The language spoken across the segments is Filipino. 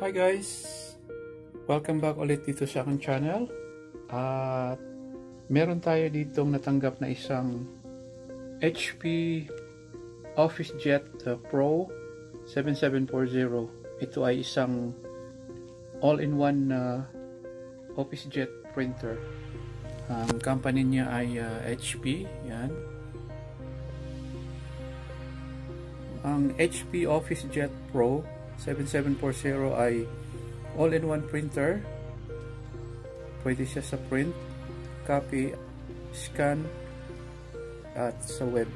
Hi guys! Welcome back ulit dito sa aking channel. At meron tayo ditong natanggap na isang HP OfficeJet Pro 7740. Ito ay isang all-in-one OfficeJet printer. Ang company niya ay HP. Yan. Ang HP OfficeJet Pro 7740 ay all-in-one printer. Pwede siya sa print, copy, scan at sa web.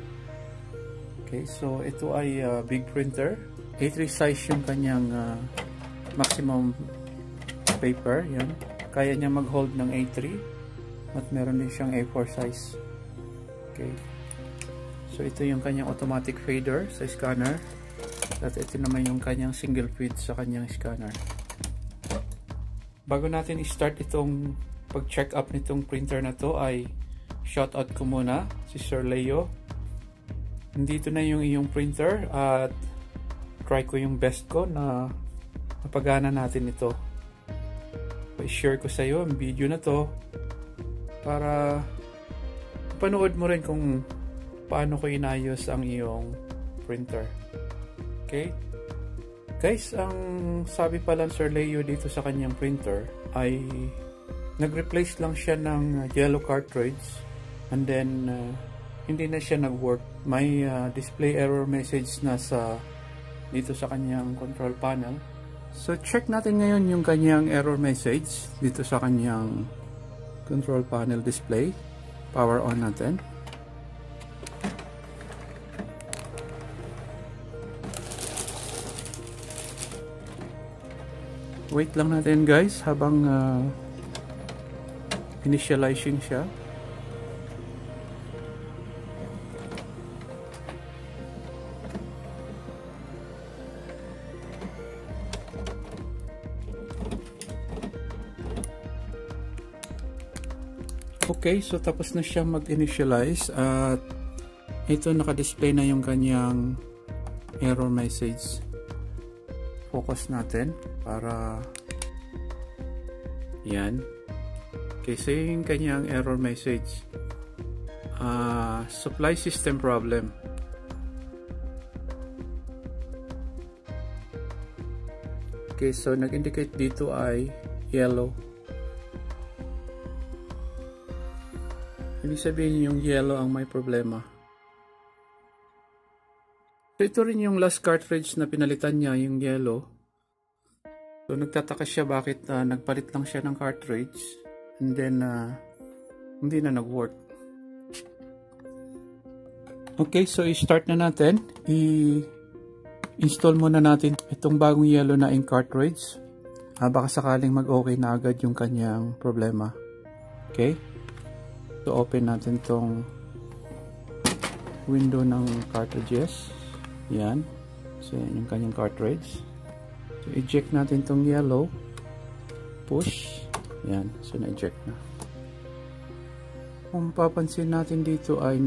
Okay, so ito ay big printer. A3 size yung kanyang maximum paper. Yan. Kaya niya mag-hold ng A3 at meron din siyang A4 size. Okay. So ito yung kanyang automatic fader sa scanner. At ito naman yung kanyang single feed sa kanyang scanner. Bago natin i-start itong pag-check up nitong printer na to ay shoutout ko muna si Sir Leo. Nandito na yung iyong printer at try ko yung best ko na mapagana natin ito. I-share ko sa iyo ang video na to para panood mo rin kung paano ko inayos ang iyong printer. Okay? Guys, ang sabi pala ng Sir Leo dito sa kanyang printer ay nag-replace lang siya ng yellow cartridge and then hindi na siya nag-work. May display error message na dito sa kanyang control panel. So check natin ngayon yung kanyang error message dito sa kanyang control panel display. Power on natin. Wait lang natin guys habang initializing siya. Okay, so tapos na siya mag-initialize at ito naka-display na yung kanyang error message. Focus natin para yan. Okay, so yung kanyang error message, supply system problem. Okay, so nag-indicate dito ay yellow. Ibig sabihin yung yellow ang may problema. So ito rin yung last cartridge na pinalitan niya, yung yellow. So nagtataka siya bakit nagpalit lang siya ng cartridge and then hindi na nag-work. Okay, so i-start na natin. I-install muna natin itong bagong yellow na ink cartridge. Baka sakaling mag-okay na agad yung kanyang problema. Okay? So open natin tong window ng cartridges. Yan. So yan yung kanyang cartridge. So eject natin tong yellow. Push. Yan. So na-eject na. Kung papansin natin dito ay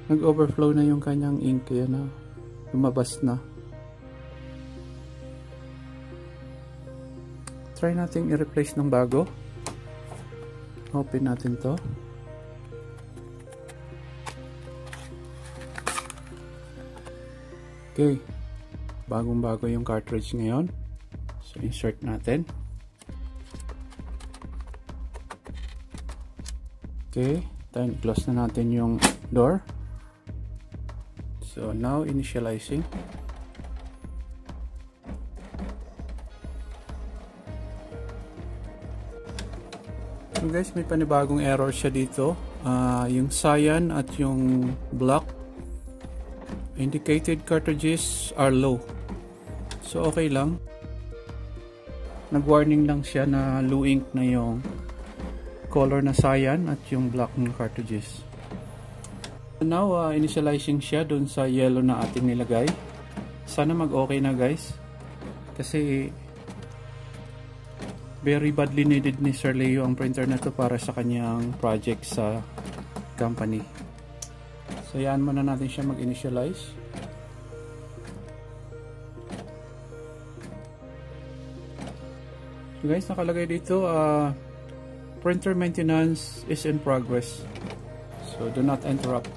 nag-overflow na yung kanyang ink. Kaya na lumabas na. Try natin i-replace ng bago. Open natin to. Okay. Bagong-bago yung cartridge ngayon. So insert natin. Okay. Then close na natin yung door. So now initializing. So guys, may panibagong error siya dito. Yung cyan at yung black indicated cartridges are low. So okay lang. Nag-warning lang siya na low ink na yung color na cyan at yung black ng cartridges. Now initializing siya dun sa yellow na ating nilagay. Sana mag-okay na guys. Kasi very badly needed ni Sir Leo ang printer na to para sa kanyang project sa company. So yan muna natin siya mag-initialize. So guys, nakalagay dito printer maintenance is in progress, so do not interrupt.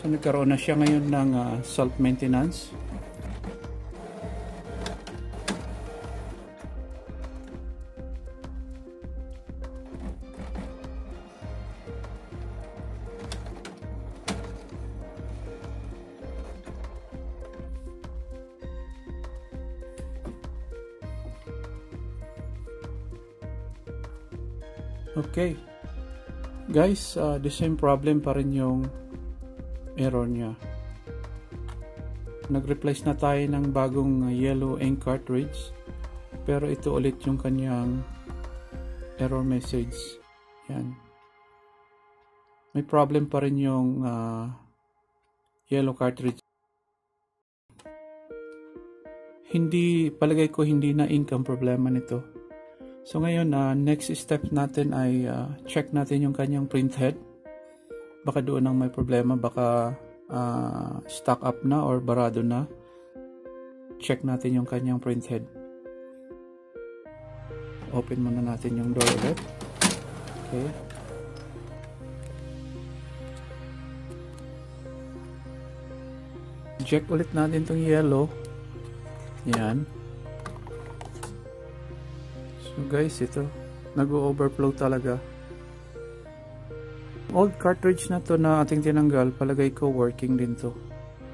So nagkaroon na siya ngayon ng self maintenance. Okay guys, the same problem pa rin yung error niya. Nag-replace na tayo ng bagong yellow ink cartridge, pero ito ulit yung kanyang error message. Yan, may problem pa rin yung yellow cartridge. Palagay ko hindi na ink ang problema nito. So ngayon, next step natin ay check natin yung kanyang printhead. Baka doon ang may problema, baka stuck up na or barado na. Check natin yung kanyang printhead. Open muna natin yung door ulit. Okay. Check ulit natin itong yellow. Yan. So guys, ito nag-overflow talaga. Old cartridge na to na ating tinanggal, palagay ko working din to.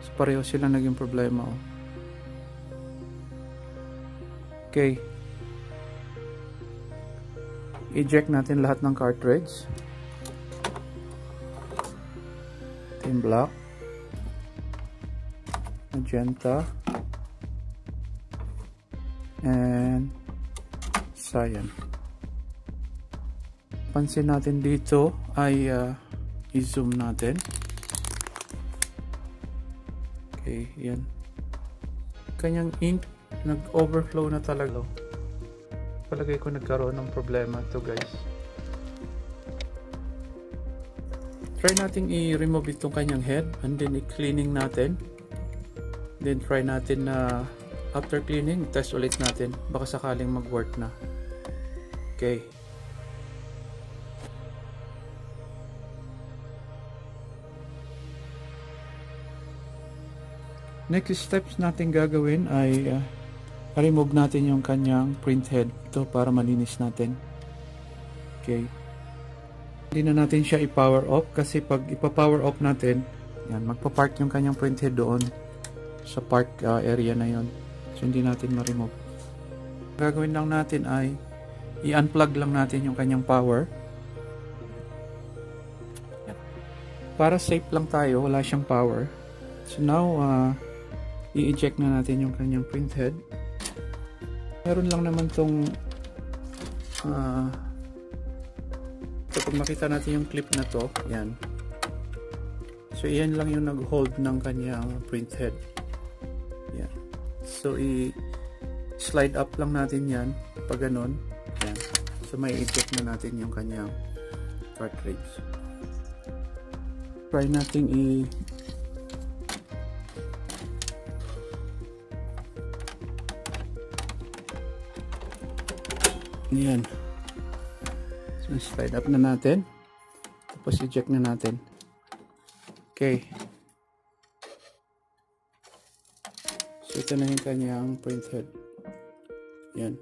So pareho sila naging problema. Okay, eject natin lahat ng cartridge. Team black, magenta, and cyan. Pansin natin dito ay i-zoom natin. Okay, yan. Kanyang ink nag-overflow na talaga. Palagay ko nagkaroon ng problema to guys. Try natin i-remove itong kanyang head and then i-cleaning natin. Then try natin na after cleaning, test ulit natin. Baka sakaling mag-work na. Okay. Next steps natin gagawin ay remove natin yung kanyang print head. Ito para malinis natin. Okay. Hindi na natin siya i-power off kasi pag ipa-power off natin, yan, magpa-park yung kanyang print head doon sa park area na yon. So hindi natin ma-remove. Gagawin lang natin ay i-unplug lang natin yung kanyang power. Para safe lang tayo, wala siyang power. So now, i-eject na natin yung kanyang print head. Meron lang naman tong kapag makita natin yung clip na to, yan. So yan lang yung nag-hold ng kanyang print head. Yan. So i-slide up lang natin yan pag ganun. Yan. So may eject na natin yung kanyang cartridge. Try natin yan. So slide up na natin. Tapos eject na natin. Okay. So ito na yung kanyang print head. Yan.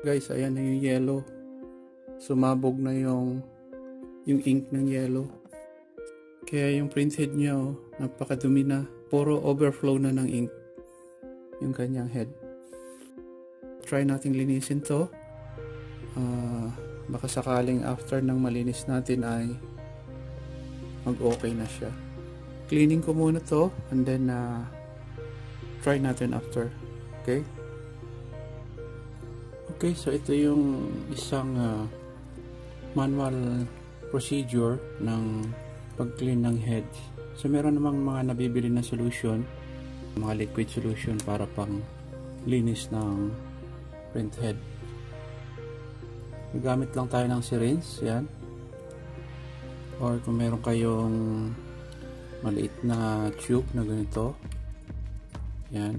Guys, ayan na yung yellow. Sumabog na yung ink ng yellow. Kaya yung print head niya, napakadumi na. Puro overflow na ng ink yung kanyang head. Try nating linisin to. Baka sakaling after ng malinis natin ay mag-okay na siya. Cleaning ko muna to and then try natin after. Okay? Okay, so ito yung isang manual procedure ng pag-clean ng head. So meron namang mga nabibili na solution, mga liquid solution para pang linis ng print head. Gamit lang tayo ng syringe, yan. Or kung meron kayong maliit na tube na ganito, yan,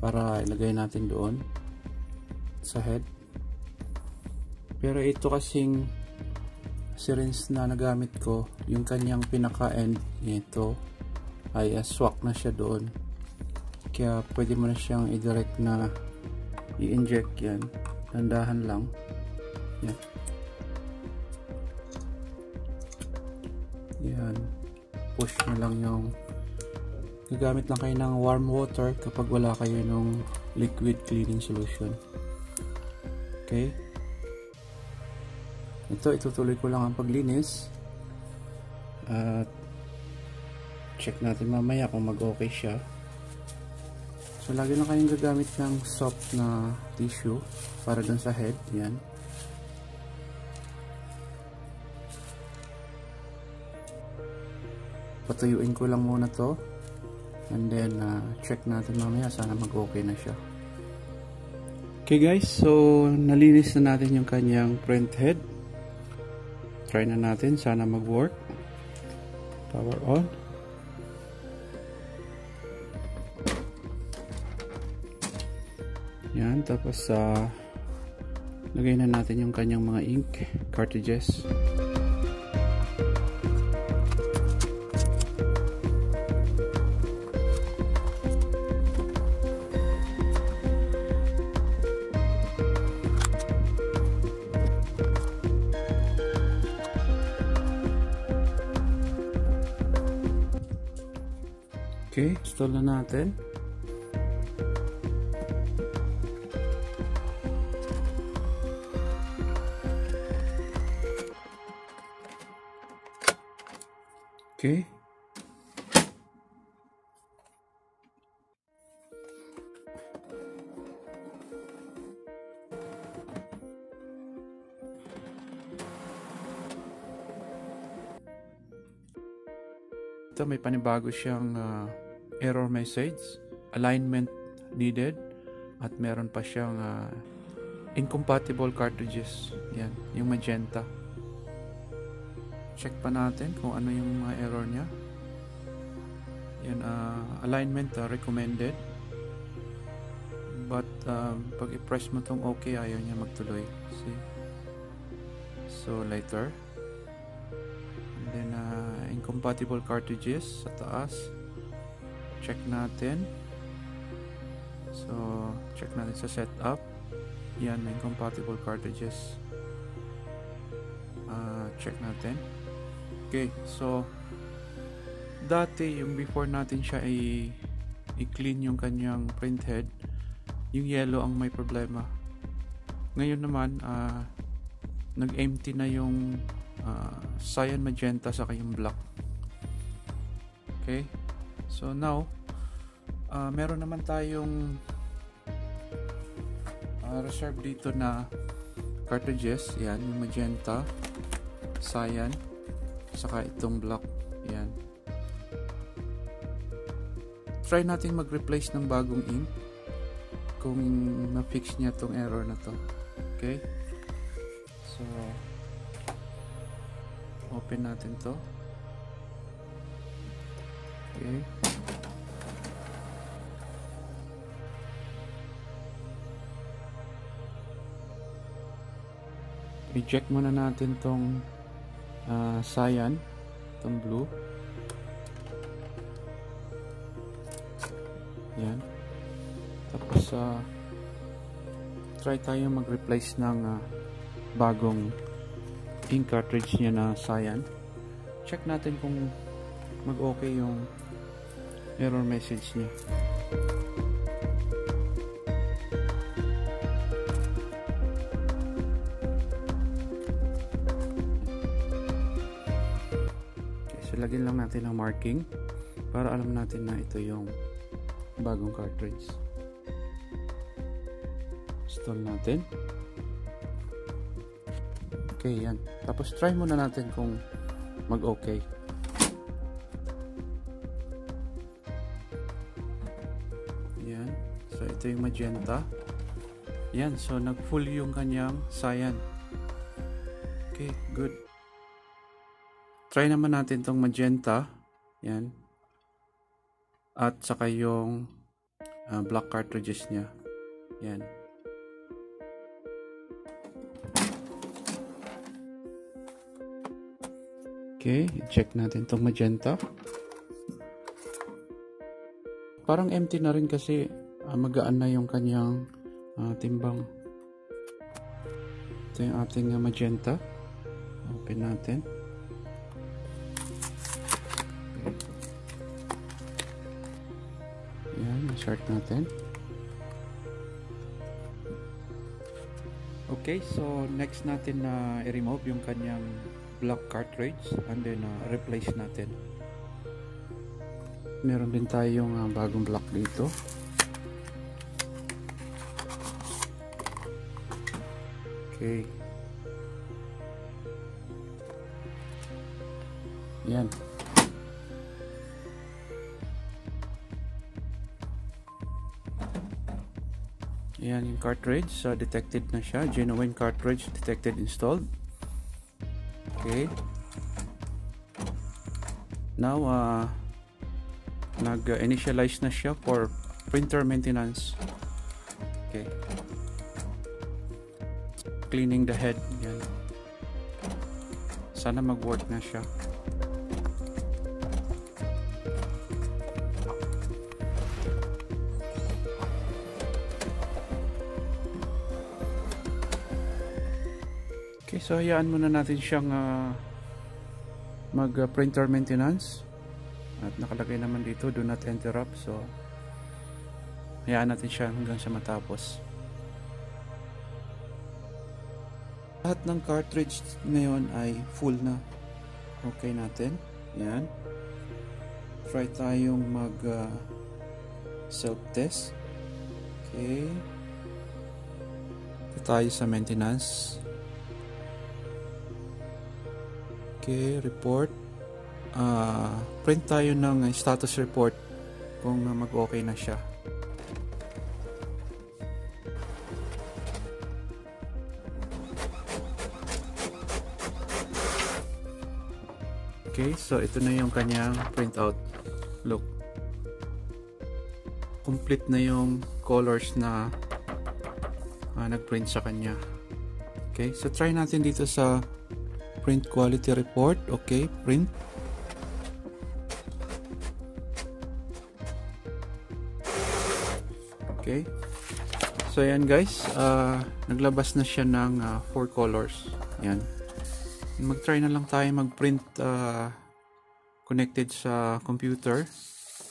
para ilagay natin doon sa head. Pero ito kasing syringe na nagamit ko, yung kanyang pinaka end nito ay swak na siya doon, kaya pwede mo na siyang i-direct na i-inject. Yan, dandahan lang. Yan. Yan, push na lang yung, gagamit lang kayo ng warm water kapag wala kayo ng liquid cleaning solution. Okay, itutuloy ko lang ang paglinis at check natin mamaya kung mag-okay siya. So lagi lang kayong gagamit ng soft na tissue para dun sa head. Yan. Patuyuin ko lang muna to and then check natin mamaya, sana mag-okay na siya. Okay guys, so nalinis na natin yung kanyang print head. Try na natin, sana mag-work. Power on. Yan, tapos lagay na natin yung kanyang mga ink cartridges. Okay, install na natin. Okay. Ito, may panibago siyang error message, alignment needed, at meron pa siyang incompatible cartridges. Yan, yung magenta. Check pa natin kung ano yung mga error niya. Yan, alignment recommended, but pag i-press mo tong okay, ayaw niya magtuloy. See? So later, and then incompatible cartridges sa taas. Check natin. So check natin sa setup. Yan, may incompatible cartridges. Check natin. Okay, so dati yung before natin siya i-clean yung kanyang print head, yung yellow ang may problema. Ngayon naman nag-empty na yung cyan, magenta sa kayong black. Okay, so now meron naman tayong reserve dito na cartridges. Yan, yung magenta, cyan, saka itong black. Yan, try natin mag-replace ng bagong ink kung na-fix niya tong error na to. Okay, so open natin to. Okay, i-check muna natin tong cyan, tong blue. Yan, tapos try tayo mag-replace ng bagong ink cartridge niya na cyan. Check natin kung mag-okay yung error message niya. Okay, so lagyan lang natin ang marking para alam natin na ito yung bagong cartridge. Install natin. Okay, yan. Tapos try muna natin kung mag-okay. Yan. So ito yung magenta. Yan. So nag-full yung kanyang cyan. Okay, good. Try naman natin tong magenta. Yan. At saka yung black cartridges niya. Yan. Okay, check natin itong magenta. Parang empty na rin kasi magaan na yung kanyang timbang. Ito yung ating magenta. Open natin. Ayan, start natin. Okay, so next natin na i-remove yung kanyang black cartridge and then replace natin. Meron din tayong bagong block dito. Okay. Yan. Yan yung cartridge. Detected na siya. Genuine cartridge detected installed. Okay. Now, nag-initialize na siya for printer maintenance. Okay. Cleaning the head. Yan. Sana mag-work na siya. Okay, so hayaan muna natin siyang mag-printer maintenance. At nakalagay naman dito, do not interrupt. So, hayaan natin siya hanggang sa matapos. Lahat ng cartridge ngayon ay full na. Okay natin. Yan. Try tayong mag self-test. Okay. Ito tayo sa maintenance. Okay, report. Print tayo ng status report kung mag-okay na siya. Okay, so ito na yung kanyang printout. Look. Complete na yung colors na nag-print sa kanya. Okay, so try natin dito sa print quality report. Okay, print. Okay. So ayan guys, naglabas na siya ng 4 colors. Yan. Mag-try na lang tayo mag-print connected sa computer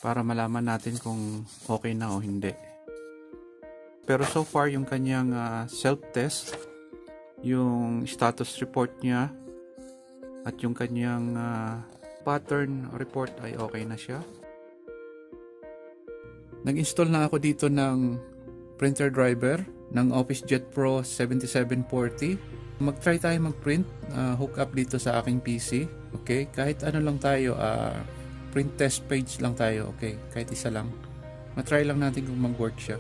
para malaman natin kung okay na o hindi. Pero so far yung kanyang self-test, yung status report niya at yung kanyang pattern report ay okay na siya. Nag-install na ako dito ng printer driver ng OfficeJet Pro 7740. Mag-try tayo mag-print, hook up dito sa aking PC. Okay, kahit ano lang tayo, print test page lang tayo. Okay, kahit isa lang. Ma-try lang natin kung mag-work siya.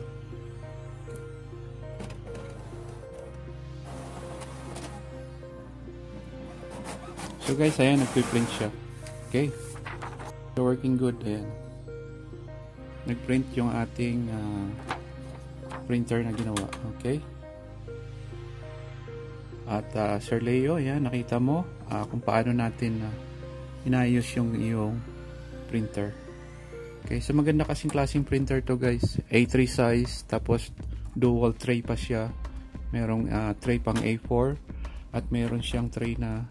So guys, ayan, nag-print siya. Okay, so working good. Ayan, nag-print yung ating printer na ginawa. Okay. At Sir Leo, yan, nakita mo kung paano natin inayos yung iyong printer. Okay, so maganda kasing klaseng printer to guys. A3 size, tapos dual tray pa siya. Merong tray pang A4 at meron siyang tray na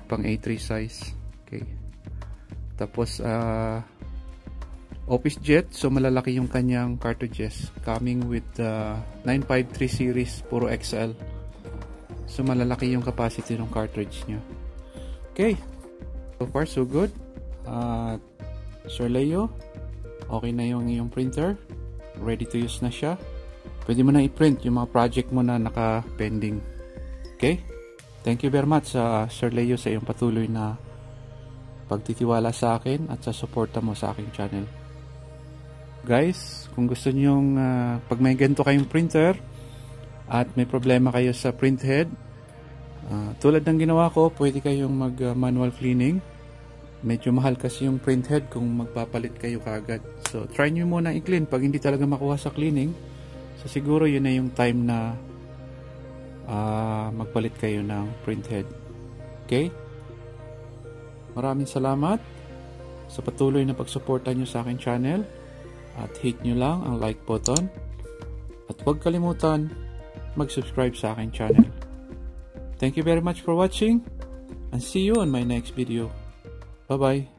pang A3 size. Okay. Tapos OfficeJet, so malalaki yung kanyang cartridges. Coming with 953 series, puro XL. So malalaki yung capacity ng cartridge niya. Okay. So far so good. Sir Leo, okay na yung iyong printer. Ready to use na siya. Pwede mo na i-print yung mga project mo na naka-pending. Okay? Thank you very much Sir Leo sa iyong patuloy na pagtitiwala sa akin at sa suporta mo sa aking channel. Guys, kung gusto nyong pag may ganito kayong printer at may problema kayo sa print head, tulad ng ginawa ko, pwede kayong mag manual cleaning. Medyo mahal kasi yung printhead kung magpapalit kayo kagad. So try nyo muna i-clean. Pag hindi talaga makuha sa cleaning, so siguro yun na yung time na magpalit kayo ng printhead. Okay? Maraming salamat sa patuloy na pagsuporta nyo sa aking channel. At hit nyo lang ang like button. At huwag kalimutan mag-subscribe sa aking channel. Thank you very much for watching and see you on my next video. Bye-bye.